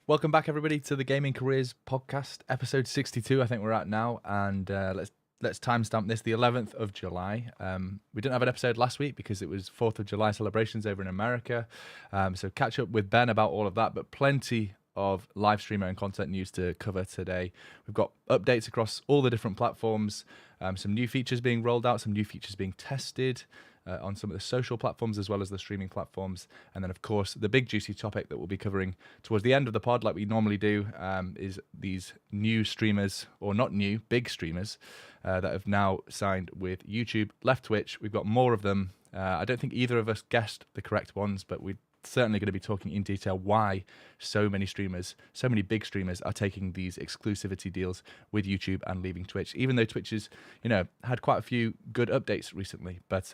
Welcome back, everybody, to the Gaming Careers Podcast, episode 62. I think we're at now, and let's timestamp this, the 11th of July. We didn't have an episode last week because it was 4th of July celebrations over in America. So catch up with Ben about all of that, but plenty of live streamer and content news to cover today. We've got updates across all the different platforms, some new features being rolled out, some new features being tested on some of the social platforms as well as the streaming platforms. And then, of course, the big juicy topic that we'll be covering towards the end of the pod, like we normally do, is these new streamers, or not new, big streamers that have now signed with YouTube, left Twitch. We've got more of them. I don't think either of us guessed the correct ones, but we're certainly going to be talking in detail why so many streamers, so many big streamers are taking these exclusivity deals with YouTube and leaving Twitch, even though Twitch has, had quite a few good updates recently. But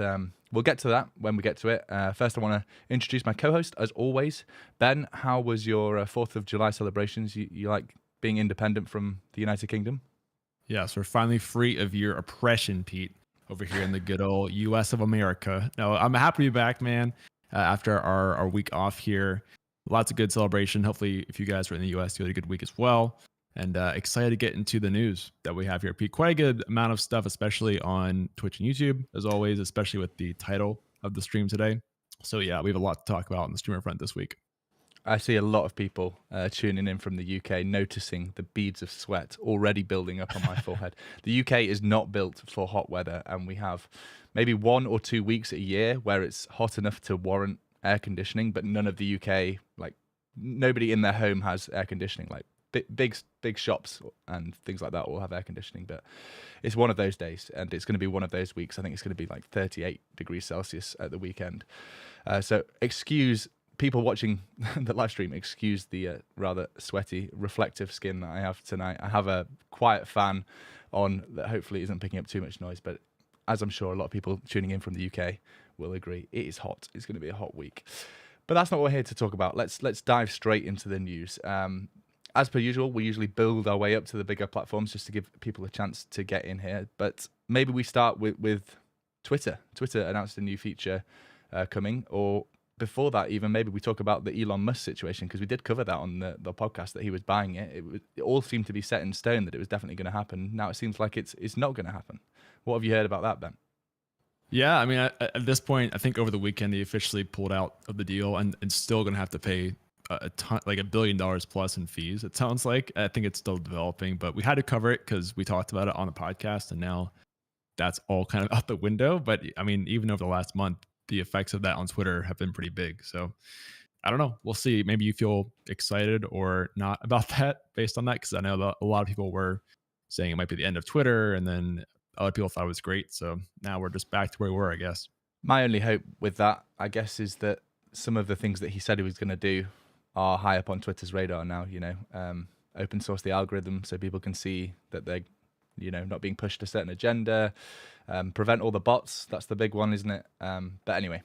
we'll get to that when we get to it. First, I want to introduce my co-host, as always. Ben, how was your 4th of July celebrations? You like being independent from the United Kingdom? Yes, we're finally free of your oppression, Pete, over here in the good old U.S. of America. No, I'm happy to be back, man. After our week off here. Lots of good celebration. Hopefully, if you guys are in the US, you had a good week as well. And excited to get into the news that we have here, Pete. Quite a good amount of stuff, especially on Twitch and YouTube, as always, especially with the title of the stream today. So yeah, we have a lot to talk about on the streamer front this week. I see a lot of people tuning in from the UK, noticing the beads of sweat already building up on my forehead. The UK is not built for hot weather, and we have maybe 1 or 2 weeks a year where it's hot enough to warrant air conditioning, but none of the UK, like nobody in their home has air conditioning. Like big shops and things like that will have air conditioning, but it's one of those days, and it's going to be one of those weeks. I think it's going to be like 38 degrees Celsius at the weekend. So excuse people watching the live stream, excuse the rather sweaty, reflective skin that I have tonight. I have a quiet fan on that hopefully isn't picking up too much noise, but as I'm sure a lot of people tuning in from the UK will agree, it is hot. It's going to be a hot week. But that's not what we're here to talk about. Let's dive straight into the news. As per usual, we usually build our way up to the bigger platforms just to give people a chance to get in here. But maybe we start with Twitter. Twitter announced a new feature coming, or before that even, maybe we talk about the Elon Musk situation, because we did cover that on the podcast, that he was buying it. It all seemed to be set in stone that it was definitely going to happen. Now it seems like it's not going to happen. What have you heard about that, Ben? Yeah, I mean, at this point, I think over the weekend, they officially pulled out of the deal and still going to have to pay a ton, like $1 billion plus in fees. It sounds like. I think it's still developing, but we had to cover it because we talked about it on the podcast, and now that's all kind of out the window. But I mean, even over the last month, the effects of that on Twitter have been pretty big. So I don't know. We'll see. Maybe you feel excited or not about that based on that, because I know that a lot of people were saying it might be the end of Twitter, and then other people thought it was great. So now we're just back to where we were, I guess. My only hope with that, I guess, is that some of the things that he said he was going to do are high up on Twitter's radar now. Open source the algorithm so people can see that they're, not being pushed a certain agenda. Prevent all the bots. That's the big one, isn't it? But anyway,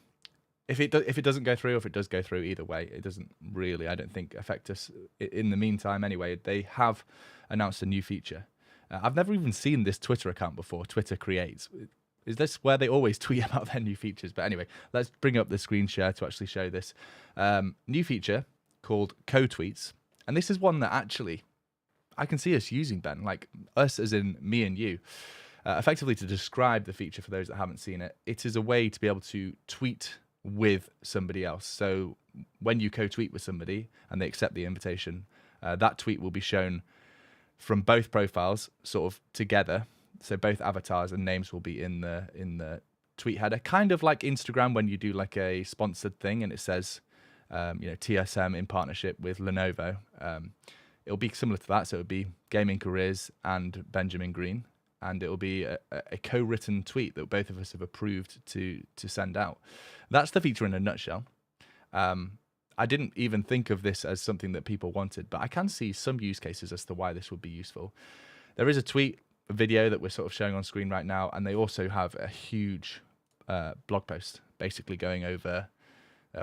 if it doesn't go through, or if it does go through, either way, it doesn't really, I don't think, affect us in the meantime. Anyway, they have announced a new feature. I've never even seen this Twitter account before, Twitter Creates. Is this where they always tweet about their new features? But anyway, let's bring up the screen share to actually show this. New feature called co-tweets. And this is one that actually I can see us using, Ben, like us as in me and you. Effectively, to describe the feature for those that haven't seen it, it is a way to be able to tweet with somebody else. So when you co-tweet with somebody and they accept the invitation, that tweet will be shown from both profiles sort of together. So both avatars and names will be in the tweet header, kind of like Instagram when you do like a sponsored thing and it says, TSM in partnership with Lenovo. It'll be similar to that. So it'll be Gaming Careers and Benjamin Green, and it'll be a co-written tweet that both of us have approved to send out. That's the feature in a nutshell. I didn't even think of this as something that people wanted, but I can see some use cases as to why this would be useful. There is a video that we're sort of showing on screen right now, and they also have a huge blog post basically going over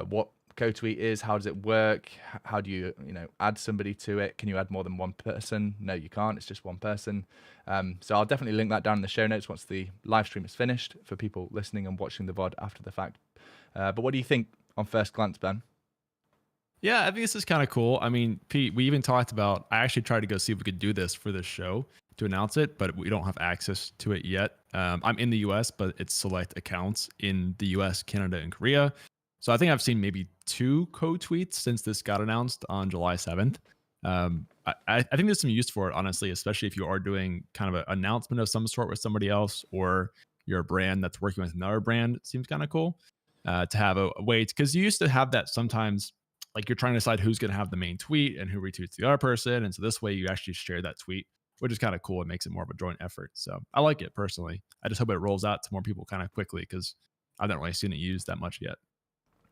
what co-tweet is, how does it work, how do you add somebody to it, can you add more than one person? No, you can't, it's just one person. So I'll definitely link that down in the show notes once the live stream is finished for people listening and watching the VOD after the fact. But what do you think on first glance, Ben? Yeah, I think this is kind of cool. I mean, Pete, we even talked about, I actually tried to go see if we could do this for this show to announce it, but we don't have access to it yet. I'm in the US, but it's select accounts in the US, Canada, and Korea. So I think I've seen maybe 2 code tweets since this got announced on July 7th. I think there's some use for it, honestly, especially if you are doing kind of an announcement of some sort with somebody else, or you're a brand that's working with another brand. It seems kind of cool to have a way, because you used to have that sometimes, like you're trying to decide who's going to have the main tweet and who retweets the other person. And so this way you actually share that tweet, which is kind of cool. It makes it more of a joint effort. So I like it personally. I just hope it rolls out to more people kind of quickly, because I've not really seen it used that much yet.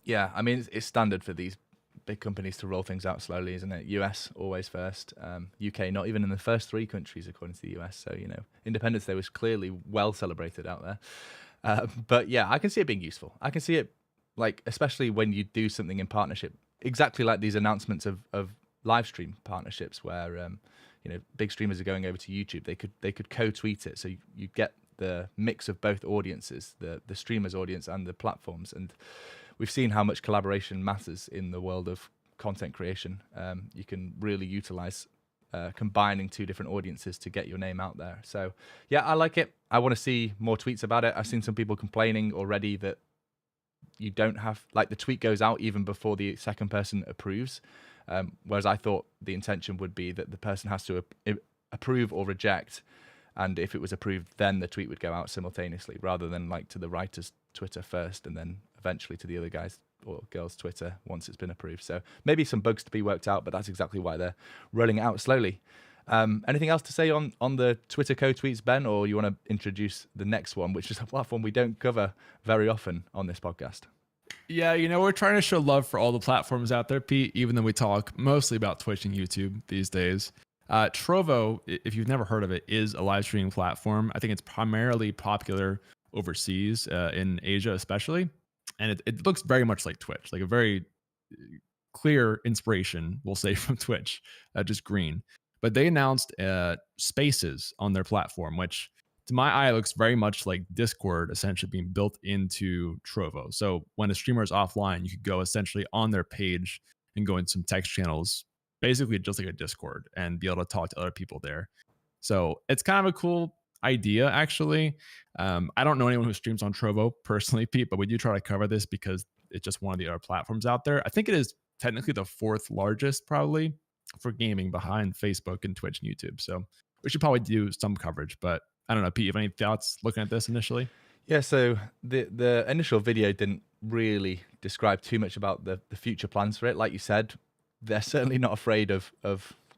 Yeah, I mean, it's standard for these big companies to roll things out slowly, isn't it? US always first, UK not even in the first 3 countries according to the US. So, you know, Independence Day was clearly well celebrated out there. But yeah, I can see it being useful. I can see it, like, especially when you do something in partnership, exactly like these announcements of live stream partnerships where, you know, big streamers are going over to YouTube. They could co-tweet it, so you get the mix of both audiences, the streamers' audience and the platforms. And we've seen how much collaboration matters in the world of content creation. You can really utilize combining 2 different audiences to get your name out there. So yeah, I like it. I want to see more tweets about it. I've seen some people complaining already that you don't have, like, the tweet goes out even before the second person approves. Whereas I thought the intention would be that the person has to approve or reject. And if it was approved, then the tweet would go out simultaneously, rather than like to the writer's Twitter first and then eventually to the other guy's or girl's Twitter once it's been approved. So maybe some bugs to be worked out, but that's exactly why they're rolling it out slowly. Anything else to say on the Twitter code tweets, Ben, or you want to introduce the next one, which is a platform we don't cover very often on this podcast? Yeah, you know, we're trying to show love for all the platforms out there, Pete, even though we talk mostly about Twitch and YouTube these days. Trovo, if you've never heard of it, is a live streaming platform. I think it's primarily popular overseas, in Asia especially. And it looks very much like Twitch, like a very clear inspiration, we'll say, from Twitch, just green. But they announced Spaces on their platform, which to my eye looks very much like Discord essentially being built into Trovo. So when a streamer is offline, you could go essentially on their page and go in some text channels, basically just like a Discord, and be able to talk to other people there. So it's kind of a cool idea, actually. I don't know anyone who streams on Trovo personally, Pete, but we do try to cover this because it's just one of the other platforms out there. I think it is technically the 4th largest, probably, for gaming, behind Facebook and Twitch and YouTube. So we should probably do some coverage, but I don't know, Pete, you have any thoughts looking at this initially? Yeah, so the initial video didn't really describe too much about the future plans for it. Like you said, they're certainly not afraid of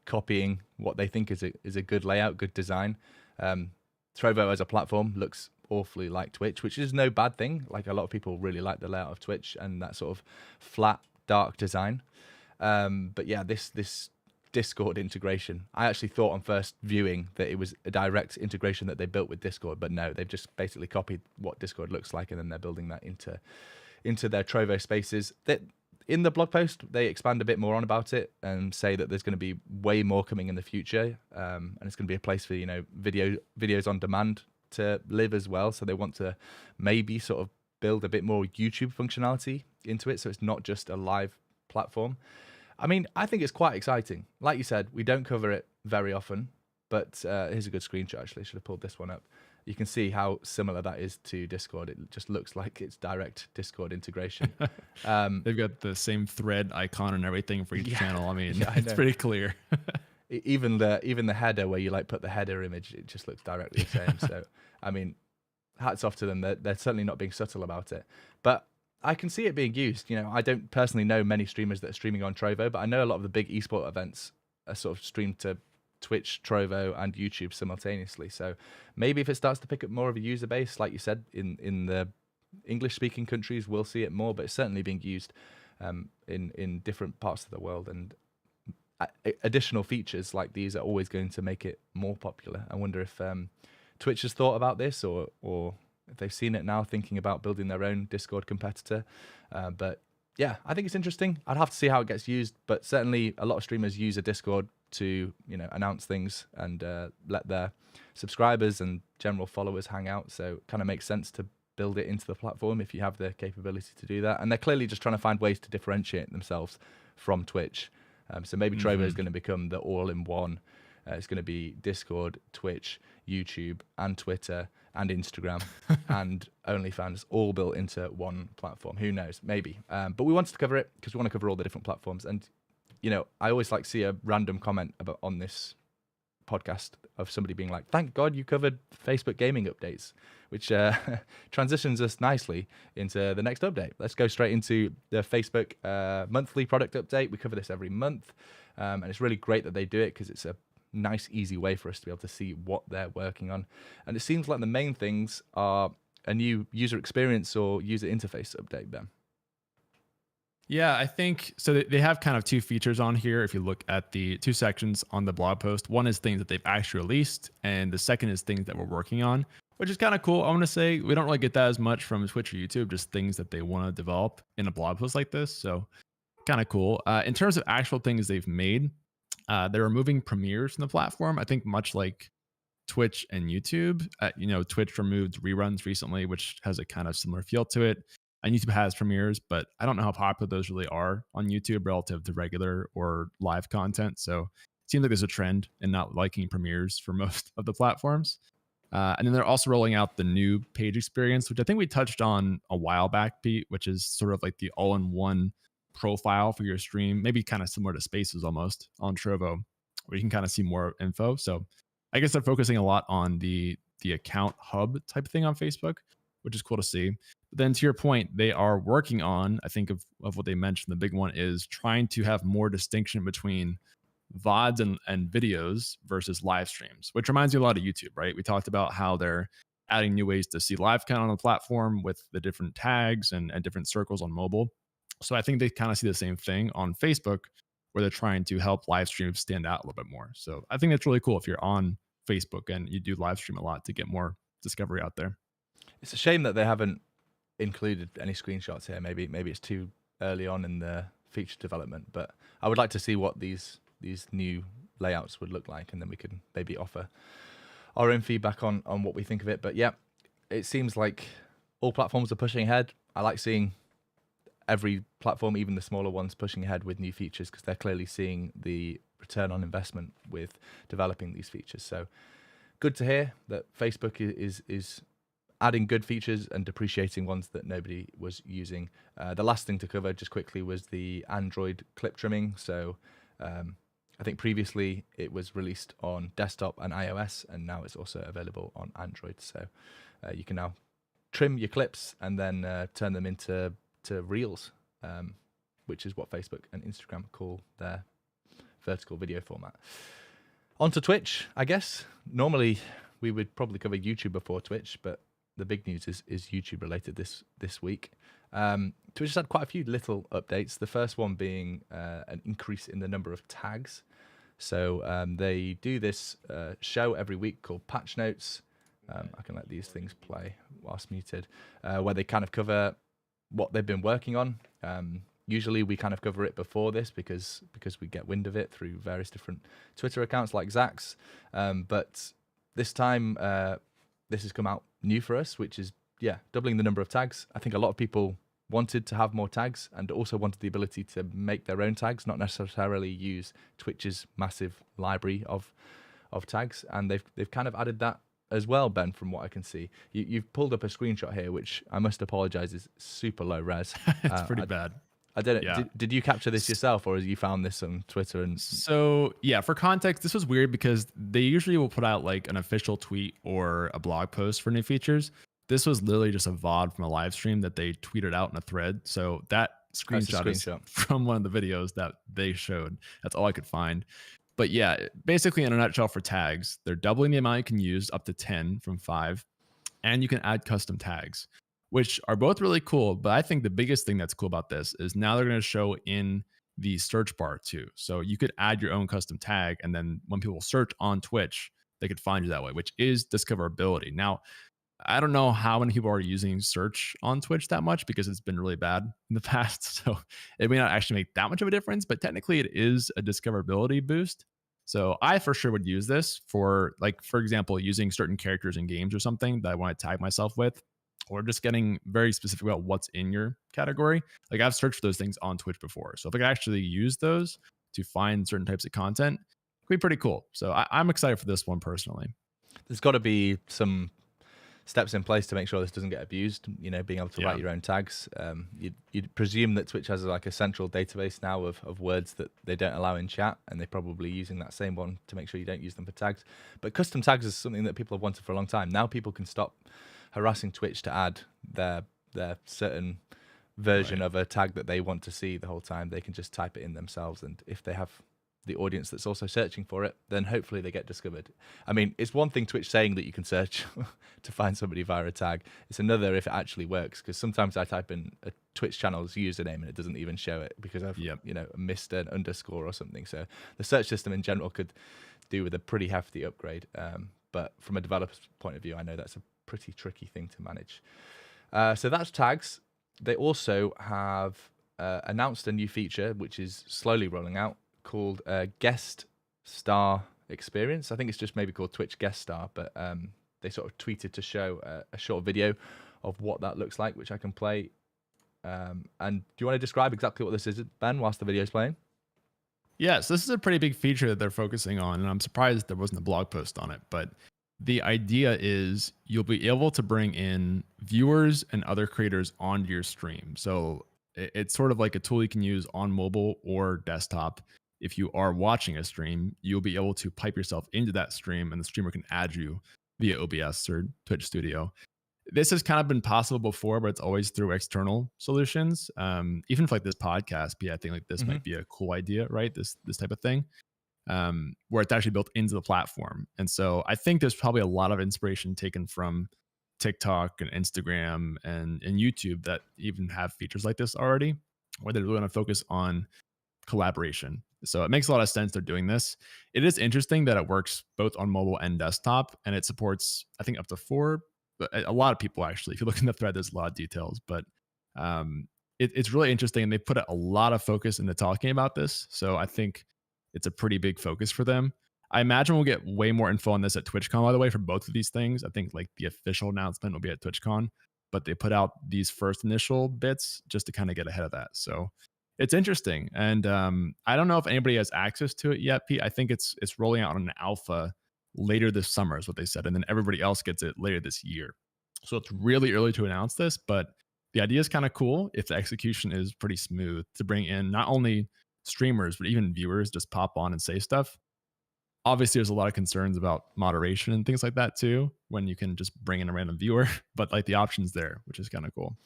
copying what they think is a good layout, good design. Trovo as a platform looks awfully like Twitch, which is no bad thing. Like, a lot of people really like the layout of Twitch and that sort of flat, dark design. But yeah, this Discord integration, I actually thought on first viewing that it was a direct integration that they built with Discord, but no, they've just basically copied what Discord looks like, and then they're building that into their Trovo Spaces. That in the blog post, they expand a bit more on about it and say that there's going to be way more coming in the future, and it's going to be a place for, you know, videos on demand to live as well. So they want to maybe sort of build a bit more YouTube functionality into it, so it's not just a live platform. I mean, I think it's quite exciting. Like you said, we don't cover it very often, but here's a good screenshot, actually. I should have pulled this one up. You can see how similar that is to Discord. It just looks like it's direct Discord integration. They've got the same thread icon and everything for each channel. I mean, yeah, it's pretty clear. Even the header, where you like put the header image, it just looks directly the same. So, I mean, hats off to them. They're certainly not being subtle about it. But I can see it being used. You know, I don't personally know many streamers that are streaming on Trovo, but I know a lot of the big esport events are sort of streamed to Twitch, Trovo, and YouTube simultaneously. So maybe if it starts to pick up more of a user base, like you said, in the English-speaking countries, we'll see it more. But it's certainly being used in different parts of the world, and additional features like these are always going to make it more popular. I wonder if Twitch has thought about this, or if they've seen it now, thinking about building their own Discord competitor. But yeah, I think it's interesting. I'd have to see how it gets used, but certainly a lot of streamers use a Discord to, you know, announce things and let their subscribers and general followers hang out. So it kind of makes sense to build it into the platform if you have the capability to do that. And they're clearly just trying to find ways to differentiate themselves from Twitch. So maybe Trovo is going to become the all-in-one. It's going to be Discord, Twitch, YouTube, and Twitter, and Instagram, and OnlyFans, all built into one platform. Who knows? Maybe. But we wanted to cover it because we want to cover all the different platforms. And, you know, I always like see a random comment on this podcast of somebody being like, thank God you covered Facebook gaming updates, which transitions us nicely into the next update. Let's go straight into the Facebook monthly product update. We cover this every month, and it's really great that they do it because it's a nice, easy way for us to be able to see what they're working on. And it seems like the main things are a new user experience or user interface update, Ben. Yeah, I think so. They have kind of two features on here. If you look at the two sections on the blog post, one is things that they've actually released, and the second is things that we're working on, which is kind of cool. I want to say we don't really get that as much from Twitch or YouTube, just things that they want to develop in a blog post like this. So kind of cool. In terms of actual things they've made, they're removing premieres from the platform. I think much like Twitch and YouTube, you know, Twitch removed reruns recently, which has a kind of similar feel to it. And YouTube has premieres, but I don't know how popular those really are on YouTube relative to regular or live content. So it seems like there's a trend in not liking premieres for most of the platforms. And then they're also rolling out the new page experience, which I think we touched on a while back, Pete, which is sort of like the all-in-one profile for your stream, maybe kind of similar to Spaces almost on Trovo, where you can kind of see more info. So I guess they're focusing a lot on the account hub type of thing on Facebook, which is cool to see. But then to your point, they are working on, I think of what they mentioned, the big one is trying to have more distinction between VODs and videos versus live streams, which reminds me a lot of YouTube, right? We talked about how they're adding new ways to see live count on the platform with the different tags and different circles on mobile. So I think they kind of see the same thing on Facebook, where they're trying to help live streams stand out a little bit more. So I think that's really cool if you're on Facebook and you do live stream a lot to get more discovery out there. It's a shame that they haven't included any screenshots here. Maybe it's too early on in the feature development, but I would like to see what these new layouts would look like, and then we could maybe offer our own feedback on what we think of it. But yeah, it seems like all platforms are pushing ahead. I like seeing every platform, even the smaller ones, pushing ahead with new features because they're clearly seeing the return on investment with developing these features. So good to hear that Facebook is adding good features and depreciating ones that nobody was using. The last thing to cover just quickly was the Android clip trimming. So I think previously it was released on desktop and iOS, and now it's also available on Android. So you can now trim your clips and then turn them into Reels, which is what Facebook and Instagram call their vertical video format. Onto Twitch, I guess. Normally we would probably cover YouTube before Twitch, but the big news is YouTube related this week. Twitch has had quite a few little updates. The first one being an increase in the number of tags. So they do this show every week called Patch Notes. I can let these things play whilst muted, where they kind of cover what they've been working on. Usually we kind of cover it before this because we get wind of it through various different Twitter accounts like Zach's. But this time this has come out new for us, which is, doubling the number of tags. I think a lot of people wanted to have more tags and also wanted the ability to make their own tags, not necessarily use Twitch's massive library of tags. And they've kind of added that as well, Ben, from what I can see. You've pulled up a screenshot here, which I must apologize is super low res. It's pretty bad. I don't know. Yeah. Did you capture this yourself, or have you found this on Twitter? And so, yeah, for context, this was weird because they usually will put out like an official tweet or a blog post for new features. This was literally just a VOD from a live stream that they tweeted out in a thread. So that screenshot is from one of the videos that they showed. That's all I could find. But yeah, basically in a nutshell for tags, they're doubling the amount you can use up to 10 from 5. And you can add custom tags, which are both really cool. But I think the biggest thing that's cool about this is now they're going to show in the search bar too. So you could add your own custom tag. And then when people search on Twitch, they could find you that way, which is discoverability. Now, I don't know how many people are using search on Twitch that much because it's been really bad in the past. So it may not actually make that much of a difference, but technically it is a discoverability boost. So I for sure would use this for, like, for example, using certain characters in games or something that I want to tag myself with. or just getting very specific about what's in your category. Like I've searched for those things on Twitch before. So if I could actually use those to find certain types of content, it could be pretty cool. So I'm excited for this one personally. There's got to be some steps in place to make sure this doesn't get abused. You know, being able to write your own tags. You'd presume that Twitch has like a central database now of words that they don't allow in chat, and they're probably using that same one to make sure you don't use them for tags. But custom tags is something that people have wanted for a long time. Now people can stop harassing Twitch to add their certain version of a tag that they want to see the whole time. They can just type it in themselves, and if they have the audience that's also searching for it, then hopefully they get discovered. I mean, it's one thing Twitch saying that you can search to find somebody via a tag. It's another if it actually works, because sometimes I type in a Twitch channel's username and it doesn't even show it because I've missed an underscore or something. So the search system in general could do with a pretty hefty upgrade. But from a developer's point of view, I know that's a pretty tricky thing to manage. So that's tags. They also have announced a new feature, which is slowly rolling out, called Guest Star Experience. I think it's just maybe called Twitch Guest Star, but they sort of tweeted to show a short video of what that looks like, which I can play. And do you want to describe exactly what this is, Ben, whilst the video is playing? Yeah, so this is a pretty big feature that they're focusing on, and I'm surprised there wasn't a blog post on it. But the idea is you'll be able to bring in viewers and other creators onto your stream. So it's sort of like a tool you can use on mobile or desktop. If you are watching a stream, you'll be able to pipe yourself into that stream, and the streamer can add you via OBS or Twitch Studio. This has kind of been possible before, but it's always through external solutions. Even for like this podcast, but I think like this might be a cool idea, right? This type of thing, where it's actually built into the platform. And so I think there's probably a lot of inspiration taken from TikTok and Instagram and YouTube that even have features like this already, where they're really going to focus on collaboration. So it makes a lot of sense they're doing this. It is interesting that it works both on mobile and desktop, and it supports, I think, up to 4. A lot of people actually. If you look in the thread, there's a lot of details, but it's really interesting, and they put a lot of focus into talking about this. So I think it's a pretty big focus for them. I imagine we'll get way more info on this at TwitchCon, by the way, for both of these things. I think like the official announcement will be at TwitchCon, but they put out these first initial bits just to kind of get ahead of that. So it's interesting. And I don't know if anybody has access to it yet, Pete. I think it's rolling out on an alpha later this summer is what they said. And then everybody else gets it later this year. So it's really early to announce this, but the idea is kind of cool if the execution is pretty smooth to bring in not only streamers, but even viewers just pop on and say stuff. Obviously, there's a lot of concerns about moderation and things like that too, when you can just bring in a random viewer, but like the option's there, which is kind of cool.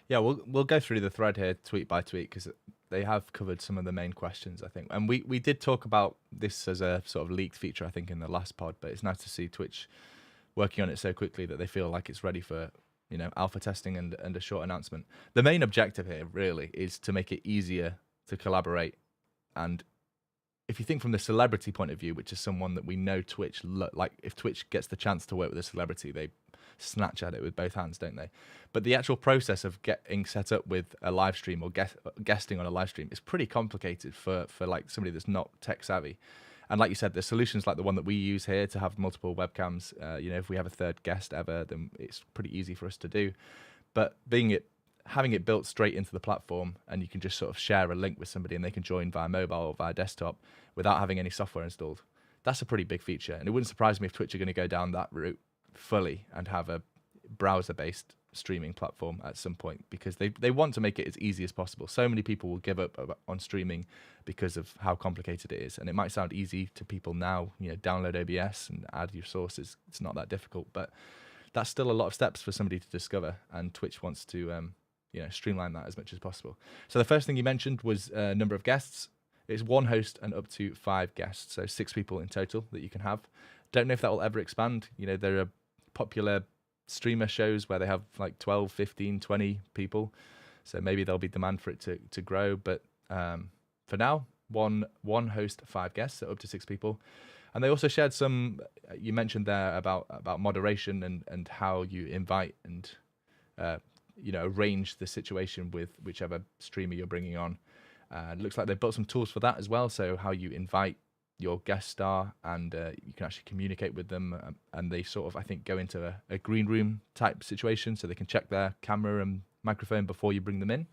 Yeah, we'll go through the thread here tweet by tweet, because they have covered some of the main questions, I think. And we did talk about this as a sort of leaked feature, I think, in the last pod, but it's nice to see Twitch working on it so quickly that they feel like it's ready for, alpha testing and a short announcement. The main objective here really is to make it easier to collaborate. And if you think from the celebrity point of view, which is someone that we know Twitch, like if Twitch gets the chance to work with a celebrity, they snatch at it with both hands, don't they? But the actual process of getting set up with a live stream or guesting on a live stream is pretty complicated for like somebody that's not tech savvy. And like you said, the solutions like the one that we use here to have multiple webcams, if we have a third guest ever, then it's pretty easy for us to do. But having it built straight into the platform, and you can just sort of share a link with somebody and they can join via mobile or via desktop without having any software installed, that's a pretty big feature. And it wouldn't surprise me if Twitch are going to go down that route fully and have a browser-based streaming platform at some point, because they want to make it as easy as possible. So many people will give up on streaming because of how complicated it is. And it might sound easy to people now, download OBS and add your sources. It's not that difficult, but that's still a lot of steps for somebody to discover. And Twitch wants to streamline that as much as possible. So the first thing you mentioned was number of guests. It's 1 host and up to 5 guests, so 6 people in total that you can have. Don't know if that will ever expand. There are popular streamer shows where they have like 12, 15, 20 people. So maybe there'll be demand for it to grow. But for now, one host, 5 guests, so up to 6 people. And they also shared some, you mentioned there about moderation and how you invite and arrange the situation with whichever streamer you're bringing on. It looks like they've built some tools for that as well. So how you invite your guest star, and you can actually communicate with them. And they sort of, I think, go into a green room type situation, so they can check their camera and microphone before you bring them in.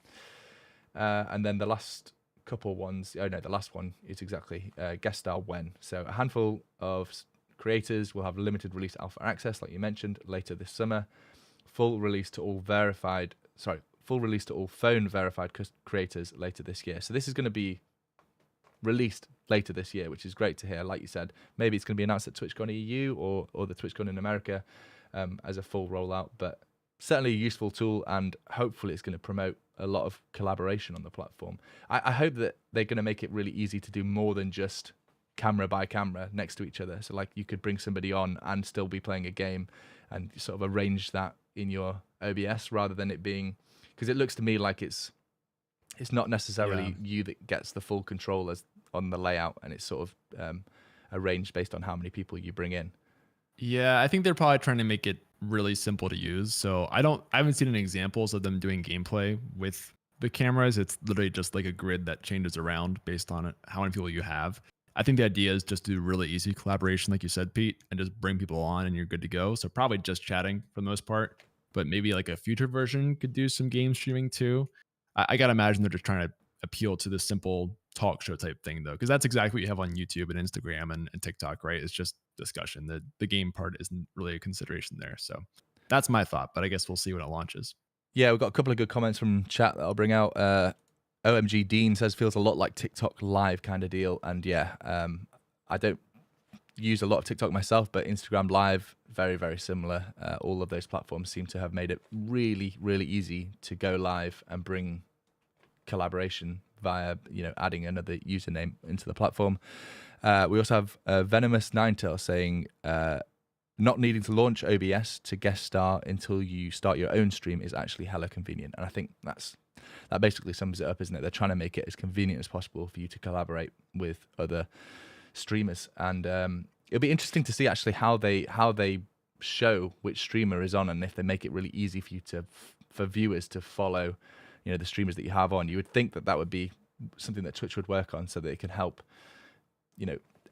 And then the last couple ones, the last one is exactly guest star when. So a handful of creators will have limited release alpha access, like you mentioned, later this summer. Full release to all phone verified creators later this year. So this is going to be released later this year, which is great to hear. Like you said, maybe it's going to be announced at TwitchCon EU or the TwitchCon in America as a full rollout, but certainly a useful tool, and hopefully it's going to promote a lot of collaboration on the platform. I hope that they're going to make it really easy to do more than just camera by camera next to each other. So like you could bring somebody on and still be playing a game and sort of arrange that in your OBS, rather than it being, because it looks to me like it's not necessarily you that gets the full control as on the layout, and it's sort of arranged based on how many people you bring in. Yeah, I think they're probably trying to make it really simple to use. So I haven't seen any examples of them doing gameplay with the cameras. It's literally just like a grid that changes around based on how many people you have. I think the idea is just to do really easy collaboration, like you said, Pete, and just bring people on and you're good to go. So probably just chatting for the most part, but maybe like a future version could do some game streaming too. I gotta imagine they're just trying to appeal to the simple talk show type thing though, because that's exactly what you have on YouTube and Instagram and TikTok, right? It's just discussion. The game part isn't really a consideration there. So that's my thought, but I guess we'll see when it launches. Yeah, we've got a couple of good comments from chat that I'll bring out. OMG Dean says feels a lot like TikTok live kind of deal. And yeah, I don't use a lot of TikTok myself, but Instagram Live, very, very similar. All of those platforms seem to have made it really, really easy to go live and bring collaboration via, adding another username into the platform. We also have Venomous Ninetail saying, not needing to launch OBS to guest star until you start your own stream is actually hella convenient. And I think that basically sums it up, isn't it? They're trying to make it as convenient as possible for you to collaborate with other streamers. And it'll be interesting to see actually how they show which streamer is on, and if they make it really easy for you for viewers to follow, the streamers that you have on. You would think that would be something that Twitch would work on, so that it can help,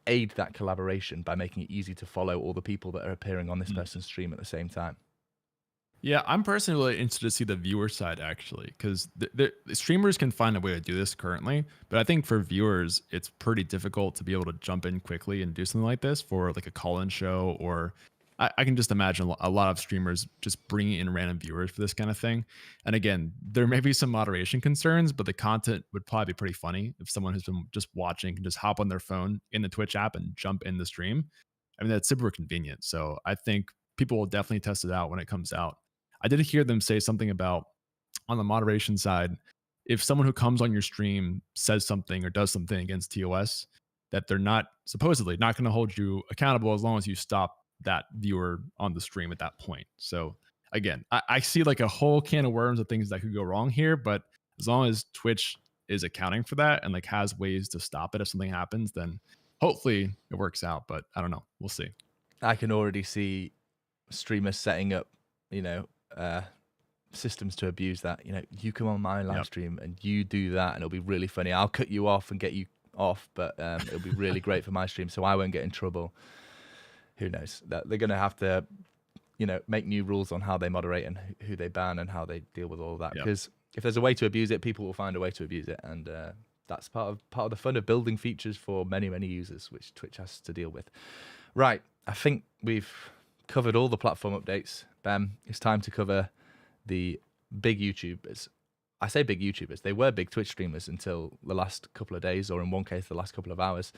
aid that collaboration by making it easy to follow all the people that are appearing on this person's stream at the same time. Yeah, I'm personally really interested to see the viewer side actually, because the streamers can find a way to do this currently, but I think for viewers, it's pretty difficult to be able to jump in quickly and do something like this for like a call-in show, or I can just imagine a lot of streamers just bringing in random viewers for this kind of thing. And again, there may be some moderation concerns, but the content would probably be pretty funny if someone who's been just watching can just hop on their phone in the Twitch app and jump in the stream. I mean, that's super convenient. So I think people will definitely test it out when it comes out. I did hear them say something about, on the moderation side, if someone who comes on your stream says something or does something against TOS, that they're supposedly not going to hold you accountable as long as you stop that viewer on the stream at that point. So again, I see like a whole can of worms of things that could go wrong here, but as long as Twitch is accounting for that and like has ways to stop it if something happens, then hopefully it works out. But I don't know. We'll see. I can already see streamers setting up, systems to abuse that. You come on my live stream and you do that, and it'll be really funny. I'll cut you off and get you off, but it'll be really great for my stream, so I won't get in trouble. Who knows? That they're going to have to, make new rules on how they moderate and who they ban and how they deal with all of that. Because if there's a way to abuse it, people will find a way to abuse it, and that's part of the fun of building features for many, many users, which Twitch has to deal with. Right, I think we've covered all the platform updates. Ben, it's time to cover the big YouTubers. I say big YouTubers. They were big Twitch streamers until the last couple of days, or in one case, the last couple of hours.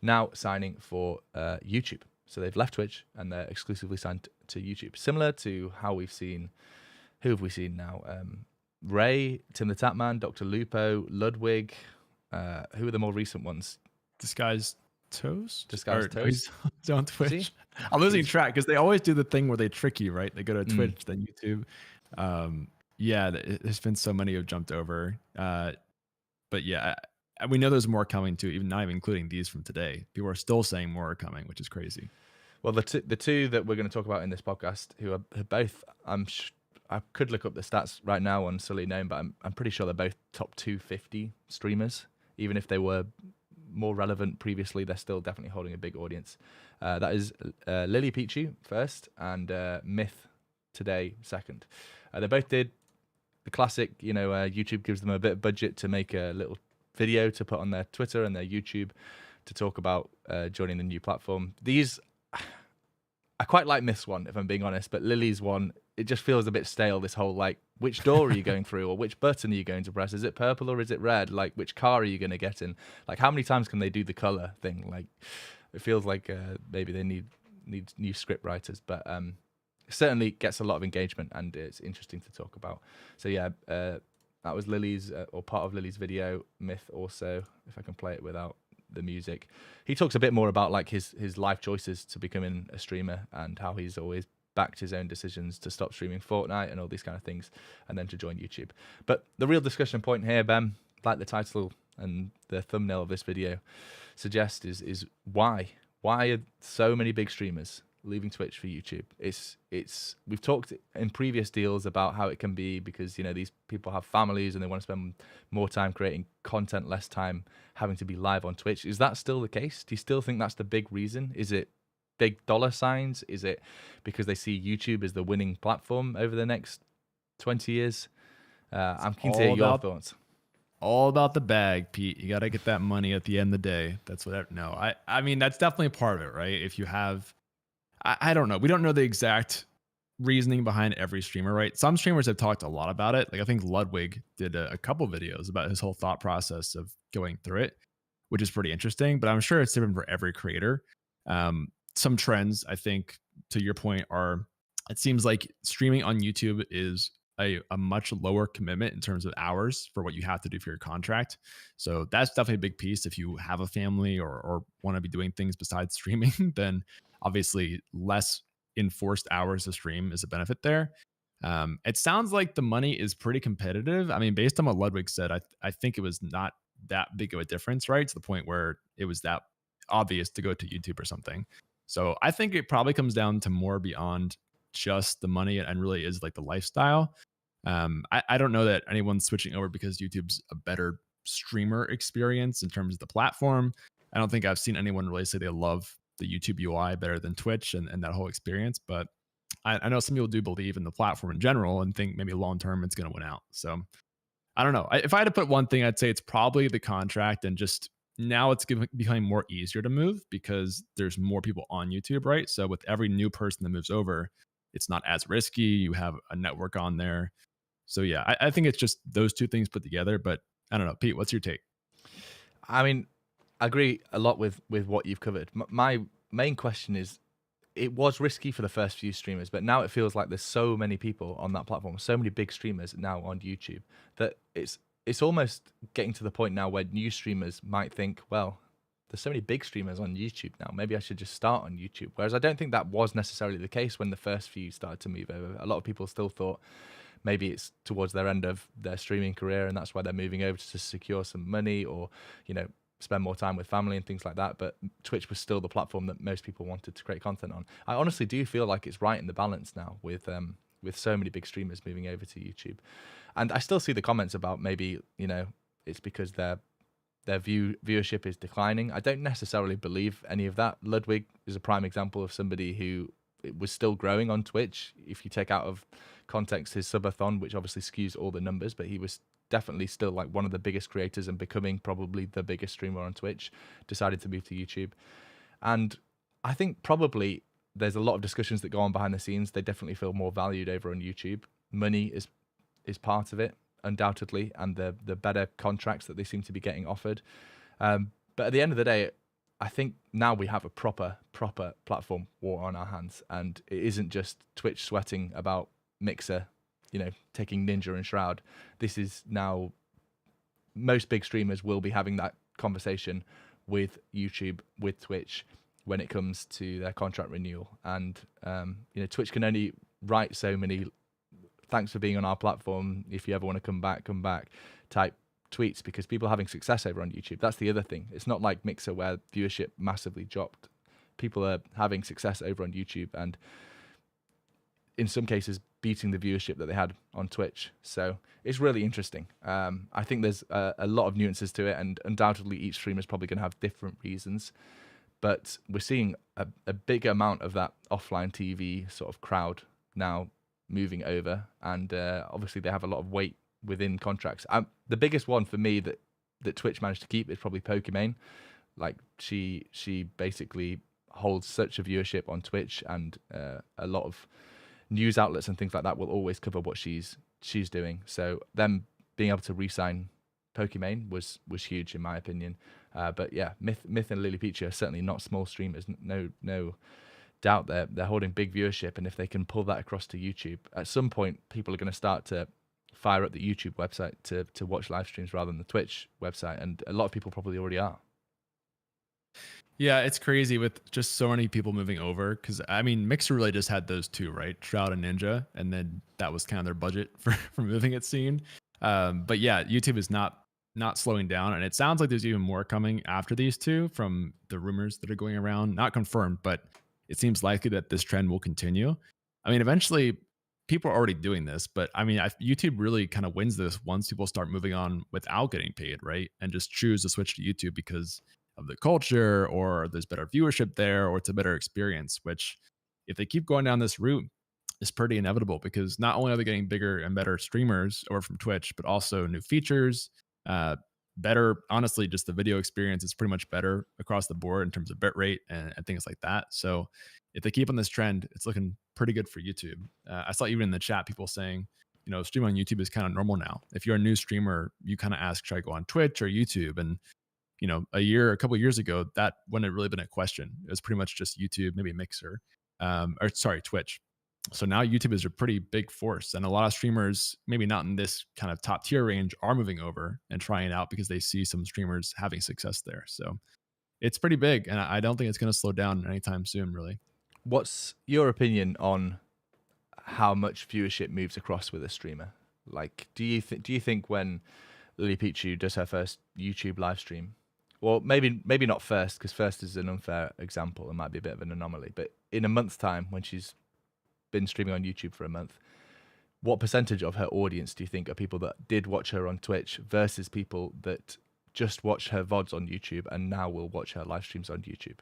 Now signing for YouTube. So they've left Twitch and they're exclusively signed to YouTube. Similar to how we've seen, who have we seen now? Ray, Tim the Tapman, Dr. Lupo, Ludwig. Who are the more recent ones? Disguised Toast? Disguised Toast. He's on Twitch. I'm losing track because they always do the thing where they trick you, right? They go to Twitch, then YouTube. Yeah, there's been so many who have jumped over. But yeah, we know there's more coming too, not even including these from today. People are still saying more are coming, which is crazy. Well, the two that we're going to talk about in this podcast, who are both, I could look up the stats right now on Silly Name, but I'm pretty sure they're both top 250 streamers, even if they were more relevant previously, they're still definitely holding a big audience. That is Lily Pichu first and Myth Today second. They both did the classic, YouTube gives them a bit of budget to make a little video to put on their Twitter and their YouTube to talk about joining the new platform. These, I quite like Myth's one, if I'm being honest, but Lily's one, it just feels a bit stale, this whole, like, which door are you going through, or which button are you going to press? Is it purple or is it red? Like, which car are you going to get in? Like, how many times can they do the color thing? Like, it feels like maybe they need new script writers, but certainly gets a lot of engagement, and it's interesting to talk about. So yeah, that was Lily's, or part of Lily's video. Myth also, if I can play it without the music. He talks a bit more about like his life choices to becoming a streamer and how he's always backed his own decisions to stop streaming Fortnite and all these kind of things, and then to join YouTube. But the real discussion point here, Ben, like the title and the thumbnail of this video suggest, is why are so many big streamers leaving Twitch for YouTube? It's we've talked in previous deals about how it can be because these people have families and they want to spend more time creating content, less time having to be live on Twitch. Is that still the case? Do you still think that's the big reason? Is it big dollar signs? Is it because they see YouTube as the winning platform over the next 20 years? I'm keen to hear your thoughts. All about the bag, Pete. You got to get that money at the end of the day. That's what. No, I mean that's definitely part of it, right? If you have, I don't know. We don't know the exact reasoning behind every streamer, right? Some streamers have talked a lot about it. Like I think Ludwig did a couple videos about his whole thought process of going through it, which is pretty interesting. But I'm sure it's different for every creator. Some trends, I think, to your point, are it seems like streaming on YouTube is a much lower commitment in terms of hours for what you have to do for your contract. So that's definitely a big piece. If you have a family or want to be doing things besides streaming, then obviously less enforced hours to stream is a benefit there. It sounds like the money is pretty competitive. I mean, based on what Ludwig said, I think it was not that big of a difference, right? To the point where it was that obvious to go to YouTube or something. So I think it probably comes down to more beyond just the money and really is like the lifestyle. I don't know that anyone's switching over because YouTube's a better streamer experience in terms of the platform. I don't think I've seen anyone really say they love the YouTube UI better than Twitch and that whole experience. But I know some people do believe in the platform in general and think maybe long term it's going to win out. So I don't know. If I had to put one thing, I'd say it's probably the contract, and just now it's becoming more easier to move because there's more people on YouTube, right? So with every new person that moves over, it's not as risky. You have a network on there. So yeah, I think it's just those two things put together. But I don't know, Pete, what's your take? I mean, I agree a lot with what you've covered. My main question is, it was risky for the first few streamers, but now it feels like there's so many people on that platform, so many big streamers now on YouTube, that it's almost getting to the point now where new streamers might think, well, there's so many big streamers on YouTube now, maybe I should just start on YouTube. Whereas I don't think that was necessarily the case when the first few started to move over. A lot of people still thought maybe it's towards their end of their streaming career and that's why they're moving over to secure some money or, spend more time with family and things like that. But Twitch was still the platform that most people wanted to create content on. I honestly do feel like it's right in the balance now with so many big streamers moving over to YouTube. And I still see the comments about maybe, it's because their viewership is declining. I don't necessarily believe any of that. Ludwig is a prime example of somebody who was still growing on Twitch. If you take out of context his subathon, which obviously skews all the numbers, but he was definitely still like one of the biggest creators and becoming probably the biggest streamer on Twitch, decided to move to YouTube. And I think probably there's a lot of discussions that go on behind the scenes. They definitely feel more valued over on YouTube. Money is part of it, undoubtedly, and the better contracts that they seem to be getting offered. But at the end of the day, I think now we have a proper platform war on our hands, and it isn't just Twitch sweating about Mixer, taking Ninja and Shroud. This is now, most big streamers will be having that conversation with YouTube, with Twitch, when it comes to their contract renewal. And Twitch can only write so many "thanks for being on our platform, if you ever want to come back" type tweets, because people are having success over on YouTube. That's the other thing. It's not like Mixer where viewership massively dropped. People are having success over on YouTube, and in some cases beating the viewership that they had on Twitch. So it's really interesting. I think there's a lot of nuances to it, and undoubtedly each streamer is probably going to have different reasons. But we're seeing a big amount of that offline TV sort of crowd now moving over, and obviously they have a lot of weight within contracts. The biggest one for me that Twitch managed to keep is probably Pokimane. Like she basically holds such a viewership on Twitch, and a lot of news outlets and things like that will always cover what she's doing. So them being able to re-sign Pokimane was huge in my opinion. But yeah, Myth and Lily Peachy are certainly not small streamers. No doubt they're holding big viewership, and if they can pull that across to YouTube, at some point people are going to start to fire up the YouTube website to watch live streams rather than the Twitch website, and a lot of people probably already are. Yeah, it's crazy with just so many people moving over, because I mean, Mixer really just had those two, right? Shroud and Ninja, and then that was kind of their budget for moving, it seemed. But yeah, YouTube is not slowing down, and it sounds like there's even more coming after these two from the rumors that are going around. Not confirmed, but it seems likely that this trend will continue. I mean, eventually people are already doing this, but I mean, YouTube really kind of wins this once people start moving on without getting paid, right? And just choose to switch to YouTube because of the culture, or there's better viewership there, or it's a better experience, which if they keep going down this route is pretty inevitable, because not only are they getting bigger and better streamers over from Twitch, but also new features, better, honestly, just the video experience is pretty much better across the board in terms of bitrate and things like that. So if they keep on this trend, it's looking pretty good for YouTube. I saw even in the chat people saying, streaming on YouTube is kind of normal now. If you're a new streamer, you kind of ask, should I go on Twitch or YouTube? And a couple of years ago, that wouldn't have really been a question. It was pretty much just YouTube, maybe Mixer, Twitch. So now YouTube is a pretty big force, and a lot of streamers, maybe not in this kind of top tier range, are moving over and trying it out because they see some streamers having success there. So it's pretty big, and I don't think it's going to slow down anytime soon, really. What's your opinion on how much viewership moves across with a streamer? Like, do you think when Lily Peachy does her first YouTube live stream, well, maybe not first, because first is an unfair example and might be a bit of an anomaly, but in a month's time, when she's been streaming on YouTube for a month, what percentage of her audience do you think are people that did watch her on Twitch versus people that just watch her VODs on YouTube and now will watch her live streams on YouTube?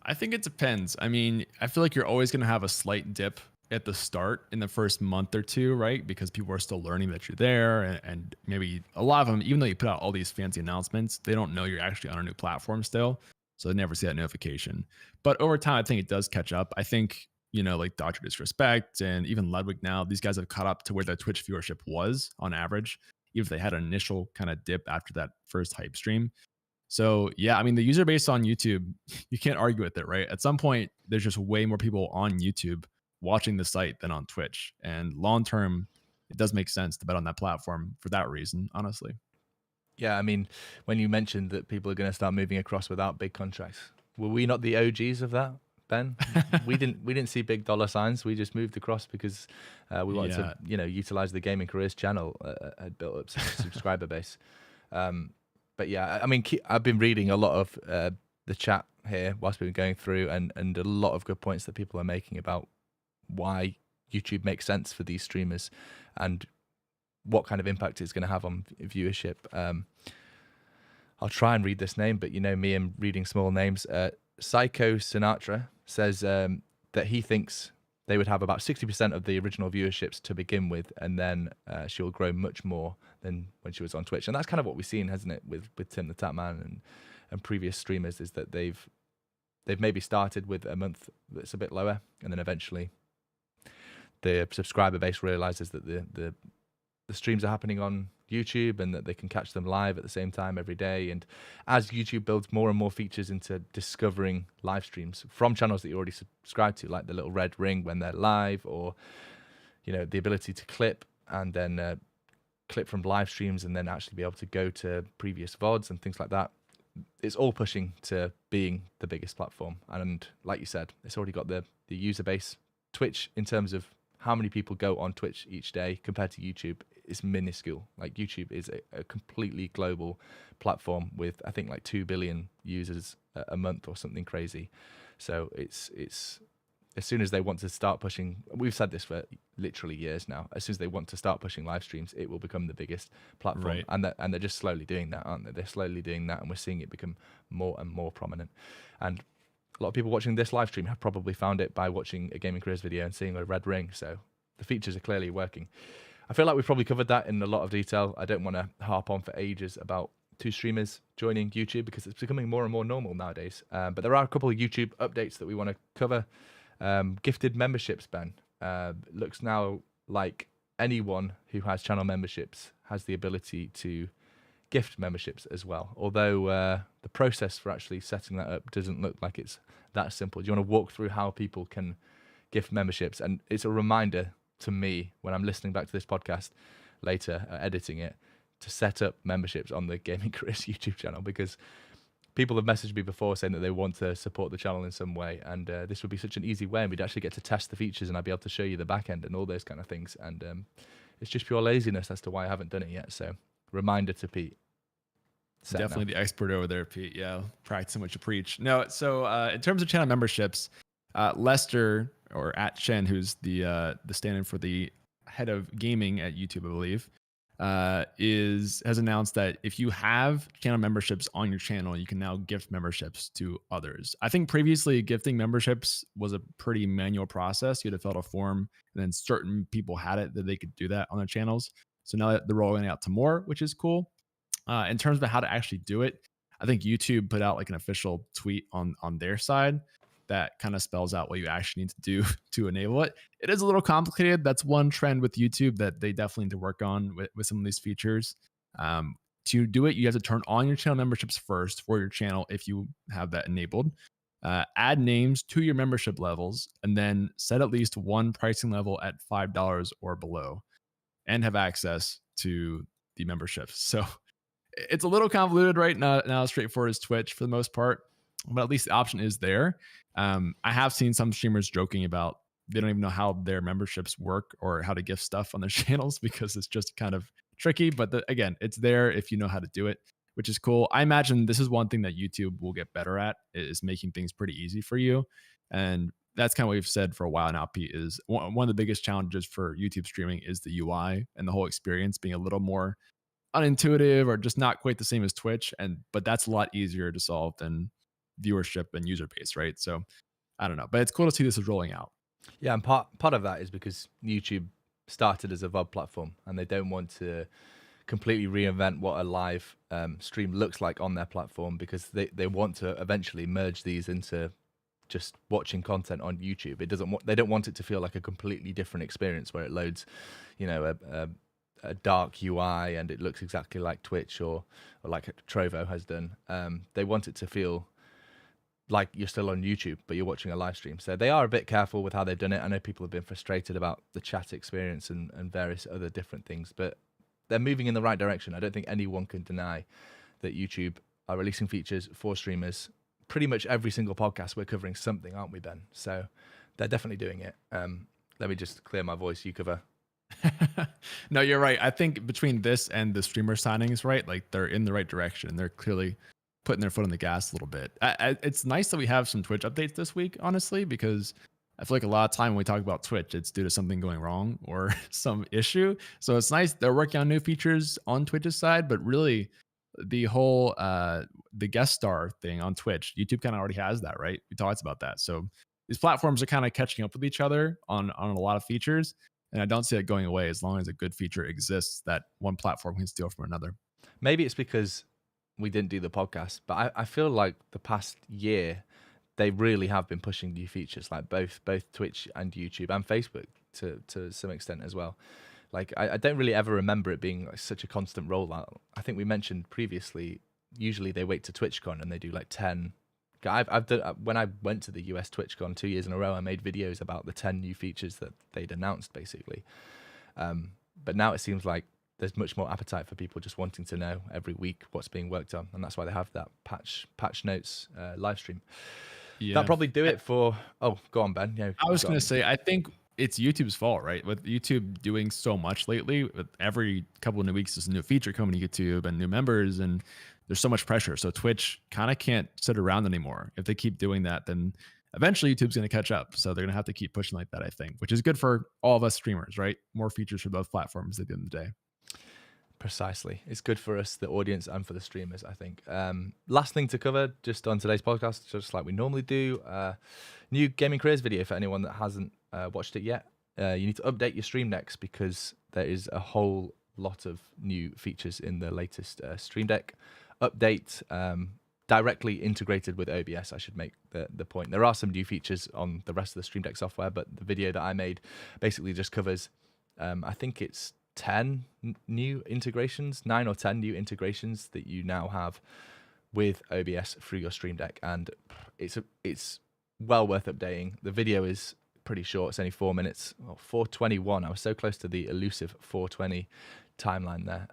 I think it depends. I mean, I feel like you're always going to have a slight dip at the start in the first month or two, right? Because people are still learning that you're there, and maybe a lot of them, even though you put out all these fancy announcements, they don't know you're actually on a new platform still, so they never see that notification. But over time, I think it does catch up. I think, like Dr. Disrespect and even Ludwig now, these guys have caught up to where their Twitch viewership was on average, even if they had an initial kind of dip after that first hype stream. So yeah, I mean, the user base on YouTube, you can't argue with it, right? At some point, there's just way more people on YouTube watching the site than on Twitch. And long term, it does make sense to bet on that platform for that reason, honestly. Yeah, I mean, when you mentioned that people are going to start moving across without big contracts, were we not the OGs of that, Ben? we didn't see big dollar signs. We just moved across because we wanted to, utilize the Gaming Careers channel had built up some subscriber base. But yeah, I mean, I've been reading a lot of the chat here whilst we've been going through, and a lot of good points that people are making about why YouTube makes sense for these streamers and what kind of impact it's going to have on viewership. I'll try and read this name, but me and reading small names. Psycho Sinatra says that he thinks they would have about 60% of the original viewerships to begin with, and then she'll grow much more than when she was on Twitch. And that's kind of what we've seen, hasn't it, with Tim the Tatman and previous streamers, is that they've maybe started with a month that's a bit lower, and then eventually the subscriber base realizes that the streams are happening on YouTube and that they can catch them live at the same time every day. And as YouTube builds more and more features into discovering live streams from channels that you already subscribe to, like the little red ring when they're live, or the ability to clip and then clip from live streams and then actually be able to go to previous VODs and things like that, it's all pushing to being the biggest platform. And like you said, it's already got the user base. Twitch, in terms of how many people go on Twitch each day compared to YouTube, is minuscule. Like, YouTube is a completely global platform with, I think, like 2 billion users a month or something crazy. So it's as soon as they want to start pushing, we've said this for literally years now, as soon as they want to start pushing live streams, it will become the biggest platform. Right. And they're just slowly doing that, aren't they? They're slowly doing that, and we're seeing it become more and more prominent. And a lot of people watching this live stream have probably found it by watching a gaming careers video and seeing a red ring. So the features are clearly working. I feel like we've probably covered that in a lot of detail. I don't want to harp on for ages about two streamers joining YouTube because it's becoming more and more normal nowadays. But there are a couple of YouTube updates that we want to cover. Gifted memberships, Ben. Looks now like anyone who has channel memberships has the ability to gift memberships as well. Although the process for actually setting that up doesn't look like it's that simple. Do you want to walk through how people can gift memberships? And it's a reminder to me when I'm listening back to this podcast later, editing it, to set up memberships on the Gaming Careers YouTube channel, because people have messaged me before saying that they want to support the channel in some way, and this would be such an easy way, and we'd actually get to test the features, and I'd be able to show you the back end and all those kind of things. And it's just pure laziness as to why I haven't done it yet. So reminder to Pete. Definitely the expert over there, Pete. Yeah, practicing what you preach. No, so in terms of channel memberships, Lester, or at Shen, who's the stand-in for the head of gaming at YouTube, I believe, has announced that if you have channel memberships on your channel, you can now gift memberships to others. I think previously gifting memberships was a pretty manual process. You had to fill out a form, and then certain people had it that they could do that on their channels. So now they're rolling out to more, which is cool. In terms of how to actually do it, I think YouTube put out like an official tweet on their side that kind of spells out what you actually need to do to enable it. It is a little complicated. That's one trend with YouTube that they definitely need to work on with some of these features. To do it, you have to turn on your channel memberships first for your channel if you have that enabled. Add names to your membership levels, and then set at least one pricing level at $5 or below, and have access to the memberships. So it's a little convoluted, right? Not as straightforward as Twitch for the most part, but at least the option is there. I have seen some streamers joking about they don't even know how their memberships work or how to gift stuff on their channels because it's just kind of tricky. But again, it's there if you know how to do it, which is cool. I imagine this is one thing that YouTube will get better at, is making things pretty easy for you. And that's kind of what we've said for a while now, Pete, is one of the biggest challenges for YouTube streaming is the UI and the whole experience being a little more unintuitive or just not quite the same as Twitch. But that's a lot easier to solve than viewership and user base, right? So I don't know, but it's cool to see this is rolling out. Yeah, and part of that is because YouTube started as a VOD platform, and they don't want to completely reinvent what a live stream looks like on their platform, because they want to eventually merge these into just watching content on YouTube. They don't want it to feel like a completely different experience where it loads, a dark UI and it looks exactly like Twitch or like Trovo has done. They want it to feel like you're still on YouTube, but you're watching a live stream. So they are a bit careful with how they've done it. I know people have been frustrated about the chat experience and various other different things, but they're moving in the right direction. I don't think anyone can deny that YouTube are releasing features for streamers. Pretty much every single podcast we're covering something, aren't we, Ben? So they're definitely doing it. Let me just clear my voice. You cover. No, you're right. I think between this and the streamer signings, right, like they're in the right direction. They're clearly putting their foot on the gas a little bit. It's nice that we have some Twitch updates this week, honestly, because I feel like a lot of time when we talk about Twitch, it's due to something going wrong or some issue. So it's nice they're working on new features on Twitch's side, but really the whole the guest star thing on Twitch, YouTube kind of already has that, right? We talked about that. So these platforms are kind of catching up with each other on a lot of features, and I don't see it going away as long as a good feature exists that one platform can steal from another. Maybe it's because we didn't do the podcast, but I feel like the past year they really have been pushing new features, like both Twitch and YouTube and Facebook to some extent as well. Like I don't really ever remember it being like such a constant rollout. I think we mentioned previously, usually they wait to TwitchCon and they do like 10. I've done, when I went to the US TwitchCon 2 years in a row, I made videos about the 10 new features that they'd announced basically. But now it seems like there's much more appetite for people just wanting to know every week what's being worked on, and that's why they have that patch notes live stream. Yeah. That'll probably do it for. Oh, go on, Ben. Yeah, I was going to say, I think it's YouTube's fault, right? With YouTube doing so much lately, with every couple of new weeks, there's a new feature coming to YouTube and new members, and there's so much pressure. So Twitch kind of can't sit around anymore. If they keep doing that, then eventually YouTube's going to catch up. So they're going to have to keep pushing like that, I think, which is good for all of us streamers, right? More features for both platforms at the end of the day. Precisely. It's good for us, the audience, and for the streamers, I think. Last thing to cover just on today's podcast, just like we normally do, new gaming careers video for anyone that hasn't watched it yet. You need to update your Stream Decks because there is a whole lot of new features in the latest Stream Deck update, directly integrated with OBS. I should make the point. There are some new features on the rest of the Stream Deck software, but the video that I made basically just covers, I think it's 10 new integrations, 9 or 10 new integrations that you now have with OBS through your Stream Deck, and it's well worth updating. The video is pretty short. It's only 4 minutes, 4:21. I was so close to the elusive 4:20 timeline there.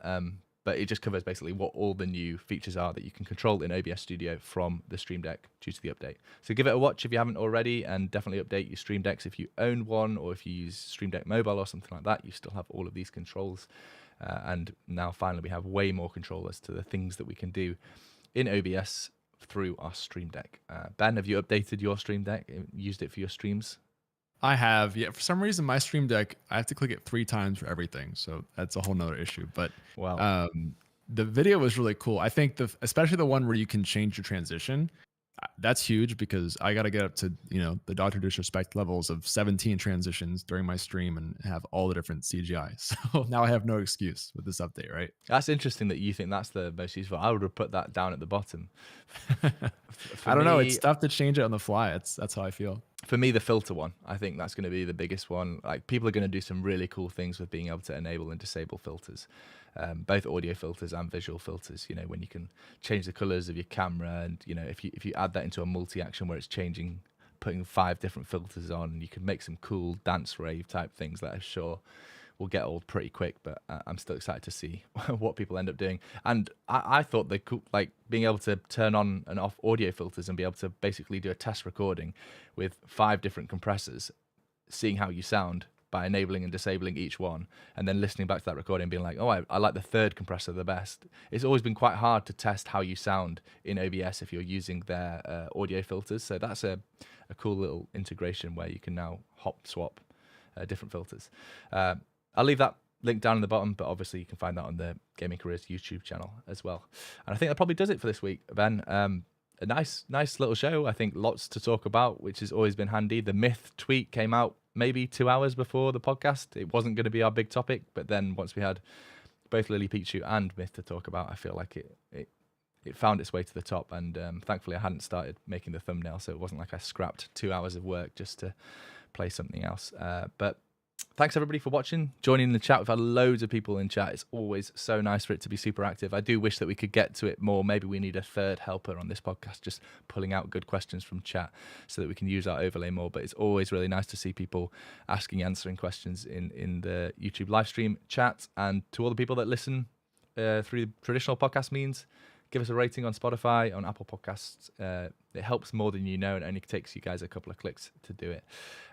But it just covers basically what all the new features are that you can control in OBS Studio from the Stream Deck due to the update. So give it a watch if you haven't already, and definitely update your Stream Decks if you own one, or if you use Stream Deck Mobile or something like that. You still have all of these controls. And now finally we have way more control as to the things that we can do in OBS through our Stream Deck. Ben, have you updated your Stream Deck, used it for your streams? I have, yeah. For some reason, my Stream Deck, I have to click it 3 times for everything, so that's a whole nother issue. But wow, the video was really cool. I think especially the one where you can change your transition, that's huge because I got to get up to the Dr. Disrespect levels of 17 transitions during my stream and have all the different CGI. So now I have no excuse with this update, right? That's interesting that you think that's the most useful. I would have put that down at the bottom. I don't know. It's tough to change it on the fly. That's how I feel. For me, the filter one, I think that's going to be the biggest one. Like, people are going to do some really cool things with being able to enable and disable filters, both audio filters and visual filters. When you can change the colors of your camera, and if you add that into a multi-action where it's putting 5 different filters on, you can make some cool dance rave type things that I'm sure will get old pretty quick. But I'm still excited to see what people end up doing. And I thought they could, like, being able to turn on and off audio filters and be able to basically do a test recording with 5 different compressors, seeing how you sound by enabling and disabling each one, and then listening back to that recording and being like, oh, I like the 3rd compressor the best. It's always been quite hard to test how you sound in OBS if you're using their audio filters. So that's a cool little integration where you can now hop swap different filters. I'll leave that link down in the bottom, but obviously you can find that on the Gaming Careers YouTube channel as well. And I think that probably does it for this week, Ben. A nice little show. I think lots to talk about, which has always been handy. The Myth tweet came out maybe 2 hours before the podcast. It wasn't going to be our big topic, but then once we had both Lily Pichu and Myth to talk about, I feel like it found its way to the top. And thankfully I hadn't started making the thumbnail, so it wasn't like I scrapped 2 hours of work just to play something else. But thanks everybody for watching, joining in the chat. We've had loads of people in chat. It's always so nice for it to be super active. I do wish that we could get to it more. Maybe we need a 3rd helper on this podcast, just pulling out good questions from chat so that we can use our overlay more. But it's always really nice to see people answering questions in the YouTube live stream chat. And to all the people that listen through traditional podcast means, give us a rating on Spotify, on Apple Podcasts. It helps more than you know, and only takes you guys a couple of clicks to do it.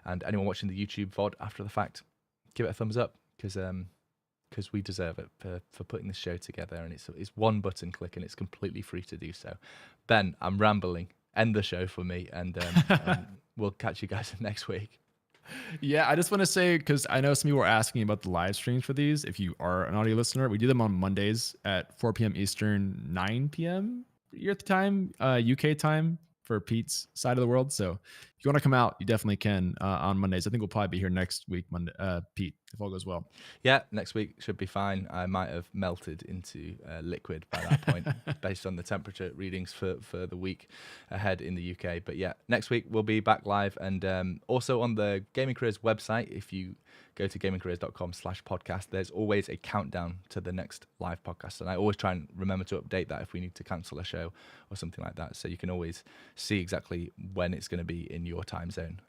And anyone watching the YouTube VOD after the fact, give it a thumbs up, because we deserve it for putting this show together. And it's one button click, and it's completely free to do so. Ben, I'm rambling. End the show for me, and we'll catch you guys next week. Yeah, I just want to say, because I know some people were asking about the live streams for these. If you are an audio listener, we do them on Mondays at 4 p.m. Eastern, 9 p.m. your time, UK time for Pete's side of the world. So if you want to come out, you definitely can on Mondays. I think we'll probably be here next week, Monday, Pete, if all goes well. Yeah, next week should be fine. I might have melted into liquid by that point based on the temperature readings for the week ahead in the UK. But yeah, next week we'll be back live, and also on the Gaming Careers website, if you go to gamingcareers.com/podcast, there's always a countdown to the next live podcast. And I always try and remember to update that if we need to cancel a show or something like that. So you can always see exactly when it's going to be in your time zone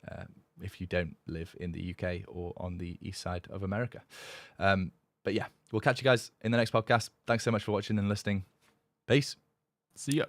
if you don't live in the UK or on the east side of America. But yeah, we'll catch you guys in the next podcast. Thanks so much for watching and listening. Peace. See ya.